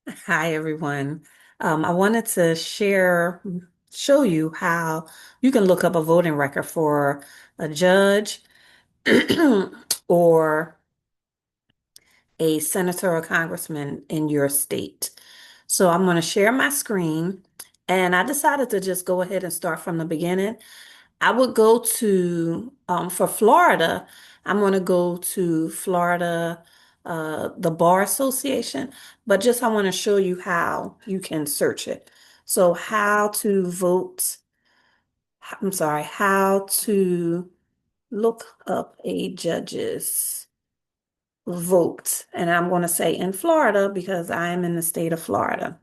Hi, everyone. I wanted to show you how you can look up a voting record for a judge or a senator or congressman in your state. So I'm going to share my screen, and I decided to just go ahead and start from the beginning. I would go to, for Florida, I'm going to go to Florida, the Bar Association, but just I want to show you how you can search it. So how to vote, I'm sorry, how to look up a judge's vote. And I'm going to say in Florida because I'm in the state of Florida,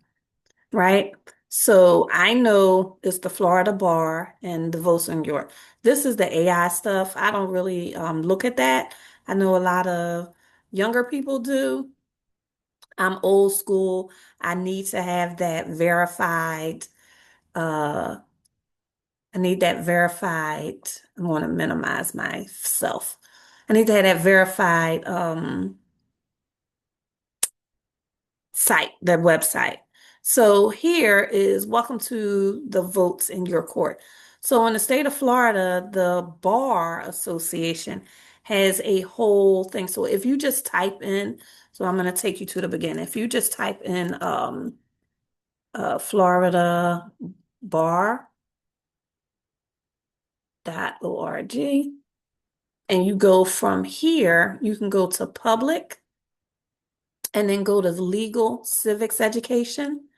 right? So I know it's the Florida Bar and the votes in York. This is the AI stuff. I don't really look at that. I know a lot of younger people do. I'm old school. I need to have that verified. Uh, I need that verified. I want to minimize myself. I need to have that verified site, their website. So here is welcome to the votes in your court. So in the state of Florida, the Bar Association has a whole thing. So if you just type in, so I'm going to take you to the beginning. If you just type in Florida bar.org and you go from here, you can go to public and then go to legal civics education.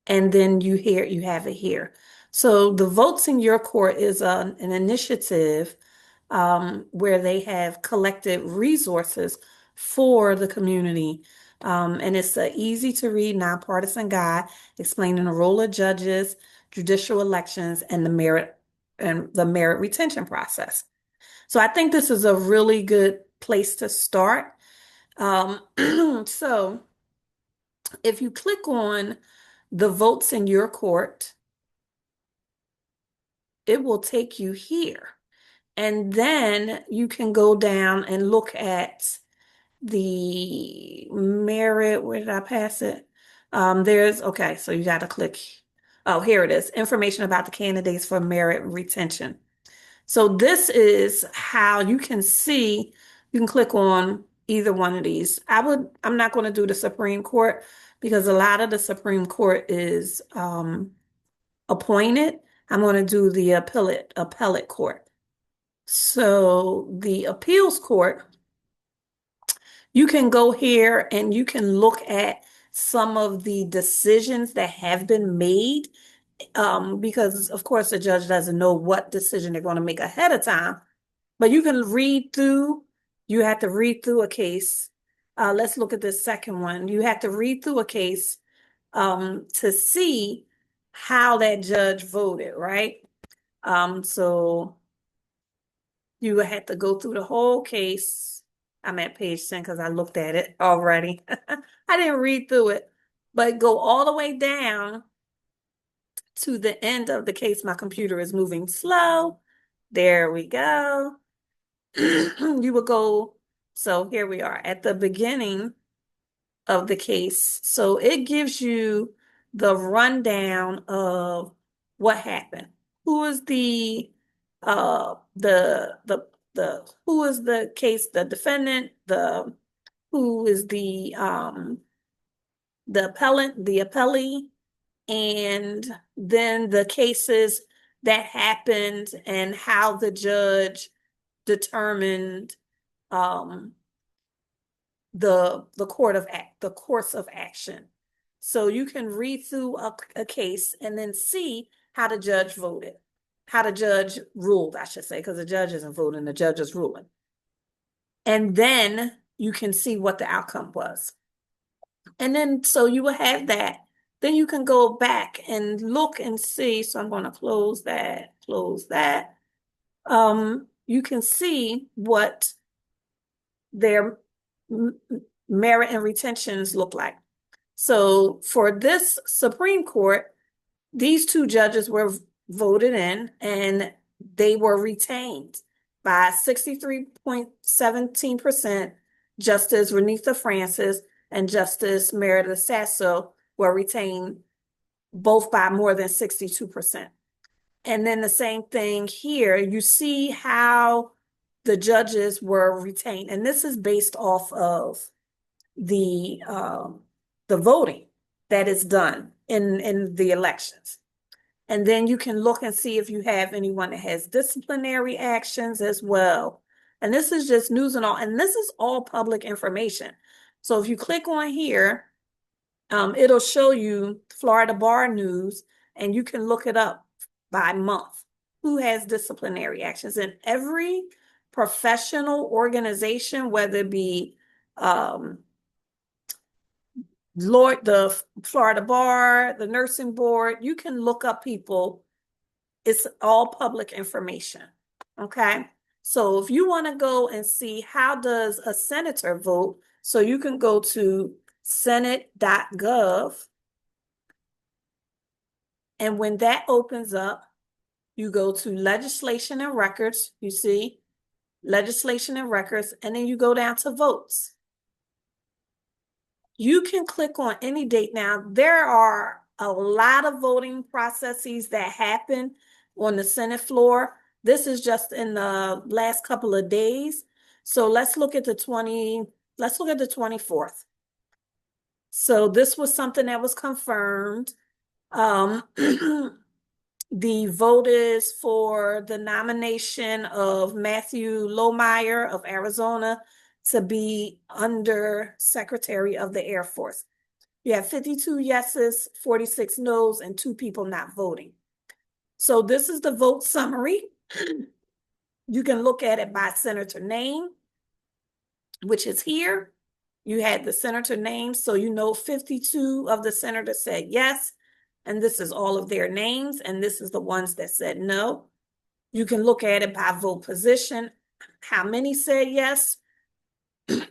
And then you have it here. So the Votes in Your Court is an initiative where they have collected resources for the community. And it's an easy to read, nonpartisan guide explaining the role of judges, judicial elections, and the merit retention process. So I think this is a really good place to start. So if you click on the votes in your court, it will take you here. And then you can go down and look at the merit. Where did I pass it? Okay, so you got to click. Oh, here it is. Information about the candidates for merit retention. So this is how you can see, you can click on either one of these. I'm not going to do the Supreme Court because a lot of the Supreme Court is appointed. I'm going to do the appellate court. So the appeals court, you can go here and you can look at some of the decisions that have been made, because of course the judge doesn't know what decision they're going to make ahead of time. But you can read through, you have to read through a case. Let's look at this second one. You have to read through a case to see how that judge voted, right? So you would have to go through the whole case. I'm at page 10 because I looked at it already. I didn't read through it, but go all the way down to the end of the case. My computer is moving slow. There we go. You would go, so here we are at the beginning of the case. So it gives you the rundown of what happened. Who is who is the case, the defendant, who is the appellant, the appellee, and then the cases that happened and how the judge determined um the course of action. So you can read through a case and then see how the judge voted, how the judge ruled, I should say, because the judge isn't voting, the judge is ruling. And then you can see what the outcome was. And then so you will have that. Then you can go back and look and see. So I'm going to close that, close that. You can see what their merit and retentions look like. So for this Supreme Court, these two judges were voted in and they were retained by 63.17%. Justice Renitha Francis and Justice Meredith Sasso were retained both by more than 62%. And then the same thing here, you see how the judges were retained. And this is based off of the voting that is done in the elections. And then you can look and see if you have anyone that has disciplinary actions as well. And this is just news and all, and this is all public information. So if you click on here, it'll show you Florida Bar News, and you can look it up by month. Who has disciplinary actions? In every professional organization, whether it be the Florida Bar, the nursing board, you can look up people. It's all public information. Okay. So if you want to go and see how does a senator vote, so you can go to senate.gov. And when that opens up, you go to legislation and records, you see legislation and records, and then you go down to votes. You can click on any date. Now, there are a lot of voting processes that happen on the Senate floor. This is just in the last couple of days. So let's look at the 24th. So this was something that was confirmed. The vote is for the nomination of Matthew Lohmeyer of Arizona to be Under Secretary of the Air Force. You have 52 yeses, 46 noes, and 2 people not voting. So this is the vote summary. You can look at it by senator name, which is here. You had the senator name, so you know 52 of the senators said yes, and this is all of their names, and this is the ones that said no. You can look at it by vote position, how many said yes,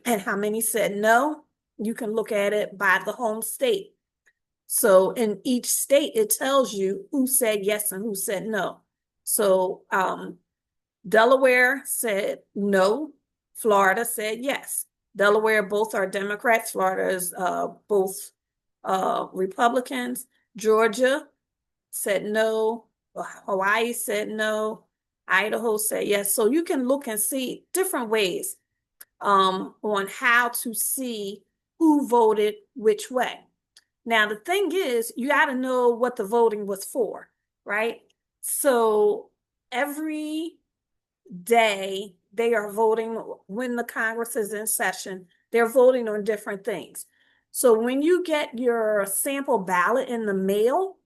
and how many said no. You can look at it by the home state. So in each state, it tells you who said yes and who said no. So Delaware said no. Florida said yes. Delaware, both are Democrats. Florida is both Republicans. Georgia said no. Hawaii said no. Idaho said yes. So you can look and see different ways on how to see who voted which way. Now, the thing is, you got to know what the voting was for, right? So every day they are voting when the Congress is in session, they're voting on different things. So when you get your sample ballot in the mail,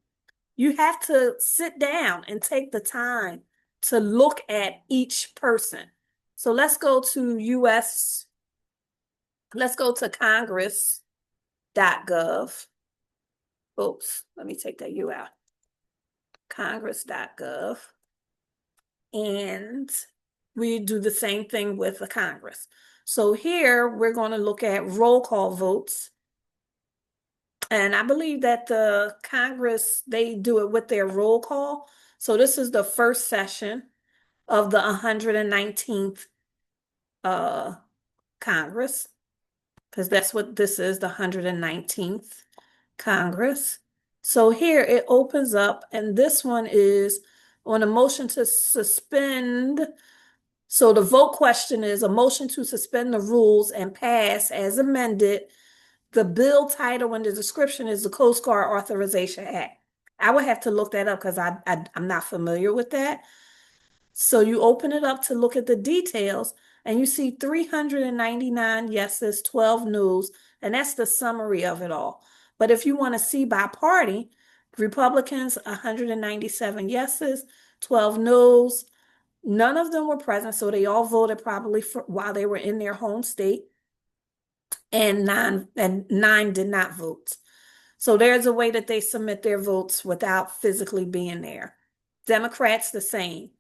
you have to sit down and take the time to look at each person. So let's go to congress.gov. Oops, let me take that U out. Congress.gov. And we do the same thing with the Congress. So here we're going to look at roll call votes. And I believe that the Congress, they do it with their roll call. So this is the first session of the 119th Congress, because that's what this is, the 119th Congress. So here it opens up, and this one is on a motion to suspend. So the vote question is a motion to suspend the rules and pass as amended. The bill title and the description is the Coast Guard Authorization Act. I would have to look that up because I'm not familiar with that. So you open it up to look at the details, and you see 399 yeses, 12 noes, and that's the summary of it all. But if you want to see by party, Republicans, 197 yeses, 12 noes. None of them were present, so they all voted probably while they were in their home state, and nine did not vote. So there's a way that they submit their votes without physically being there. Democrats, the same.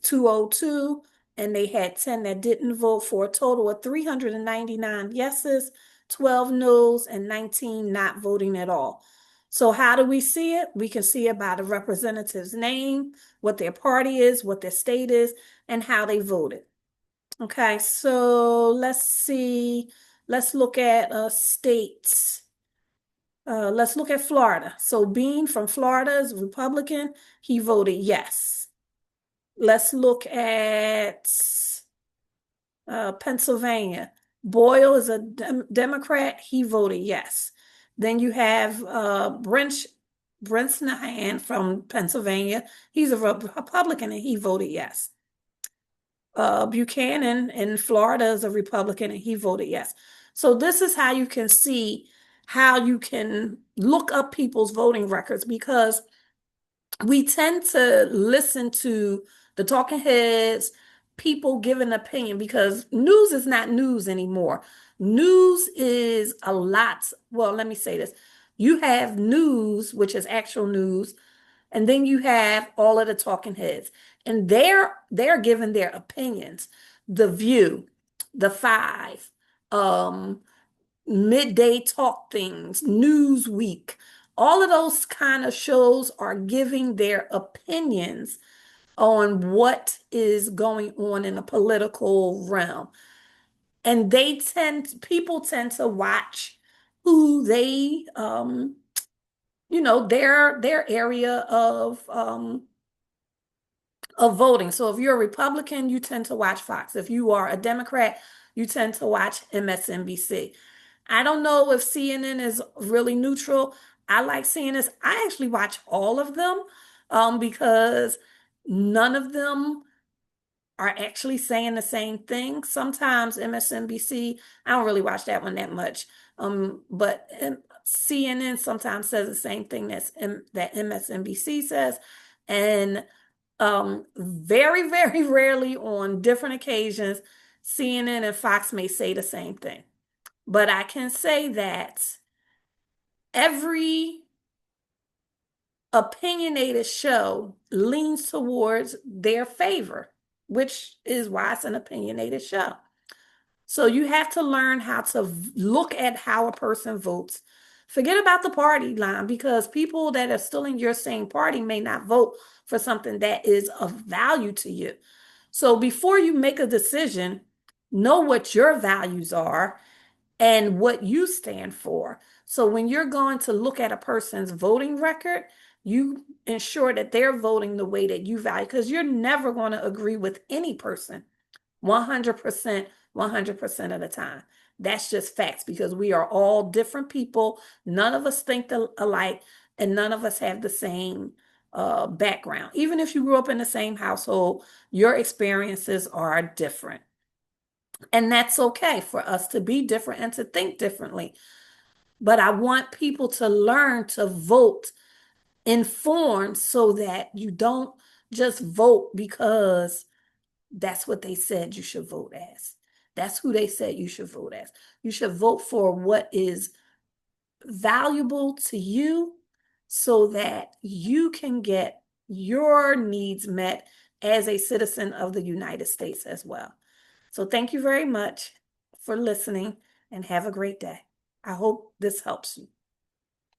202, and they had 10 that didn't vote, for a total of 399 yeses, 12 noes, and 19 not voting at all. So how do we see it? We can see it by the representative's name, what their party is, what their state is, and how they voted. Okay, so let's see. Let's look at states. Let's look at Florida. So Bean from Florida is Republican. He voted yes. Let's look at Pennsylvania. Boyle is a Democrat. He voted yes. Then you have Brent Sinahan from Pennsylvania. He's a Republican and he voted yes. Buchanan in Florida is a Republican and he voted yes. So this is how you can see how you can look up people's voting records, because we tend to listen to the talking heads, people giving opinion, because news is not news anymore. News is a lot. Well, let me say this. You have news, which is actual news, and then you have all of the talking heads, and they're giving their opinions. The View, The Five, Midday Talk Things, Newsweek, all of those kind of shows are giving their opinions on what is going on in the political realm. And people tend to watch who they, their area of voting. So if you're a Republican, you tend to watch Fox. If you are a Democrat, you tend to watch MSNBC. I don't know if CNN is really neutral. I like CNN. I actually watch all of them because none of them are actually saying the same thing. Sometimes MSNBC, I don't really watch that one that much. But CNN sometimes says the same thing that MSNBC says. And very, very rarely on different occasions, CNN and Fox may say the same thing. But I can say that every opinionated show leans towards their favor, which is why it's an opinionated show. So you have to learn how to look at how a person votes. Forget about the party line, because people that are still in your same party may not vote for something that is of value to you. So before you make a decision, know what your values are and what you stand for. So when you're going to look at a person's voting record, you ensure that they're voting the way that you value, because you're never going to agree with any person 100%, 100% of the time. That's just facts, because we are all different people. None of us think alike, and none of us have the same background. Even if you grew up in the same household, your experiences are different. And that's okay for us to be different and to think differently. But I want people to learn to vote informed, so that you don't just vote because that's what they said you should vote as. That's who they said you should vote as. You should vote for what is valuable to you, so that you can get your needs met as a citizen of the United States as well. So thank you very much for listening, and have a great day. I hope this helps you.